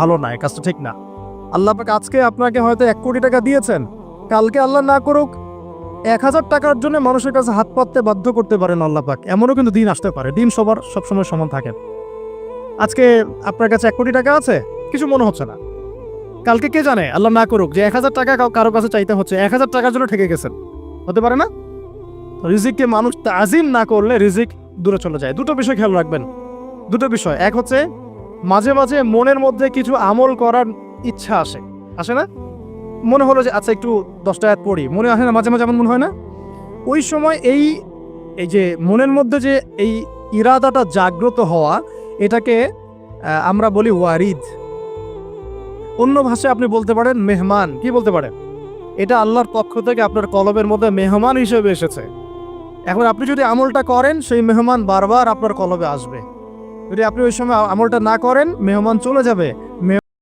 ভালো না, এই কাজটা ঠিক না। আল্লাহ পাক আজকে আপনাকে হয়তো 1 কোটি টাকা দিয়েছেন, কালকে আল্লাহ না করুক 1000 টাকার জন্য মানুষের কাছে হাত পাততে বাধ্য করতে পারেন আল্লাহ পাক। এমনও কিন্তু দিন আসতে পারে, দিন সবার সবসময় সমান থাকে। আজকে আপনার কাছে 1 কোটি টাকা আছে, কিছু মনে হচ্ছে না। কালকে কে জানে, আল্লাহ না করুক, যে 1000 টাকা কারো কাছে চাইতে হচ্ছে, 1000 টাকার জন্য ঠকে গেছেন, হতে পারে না? রিজিককে মানুষ তাজিম না করলে রিজিক দূরে চলে যায়। দুটো বিষয় খেয়াল রাখবেন, দুটো বিষয়। এক হচ্ছে মাঝে মাঝে মনের মধ্যে কিছু আমল করার ইচ্ছা আসে না? মনে হলো যে আচ্ছা একটু 10টা আয়াত পড়ি, মনে আসে না মাঝে মাঝে? এমন মনে হয় না? ওই সময় এই এই যে মনের মধ্যে যে এই ইরাদাটা জাগ্রত হওয়া, এটাকে আমরা বলি ওয়ারিদ। অন্য ভাষায় আপনি বলতে পারেন মেহমান। কি বলতে পারেন? এটা আল্লাহর পক্ষ থেকে আপনার কলবের মধ্যে মেহমান হিসেবে এসেছে। এখন আপনি যদি আমলটা করেন, সেই মেহমান বারবার আপনার কলবে আসবে। যদি আপনি ওই সময় আমলটা না করেন, মেহমান চলে যাবে,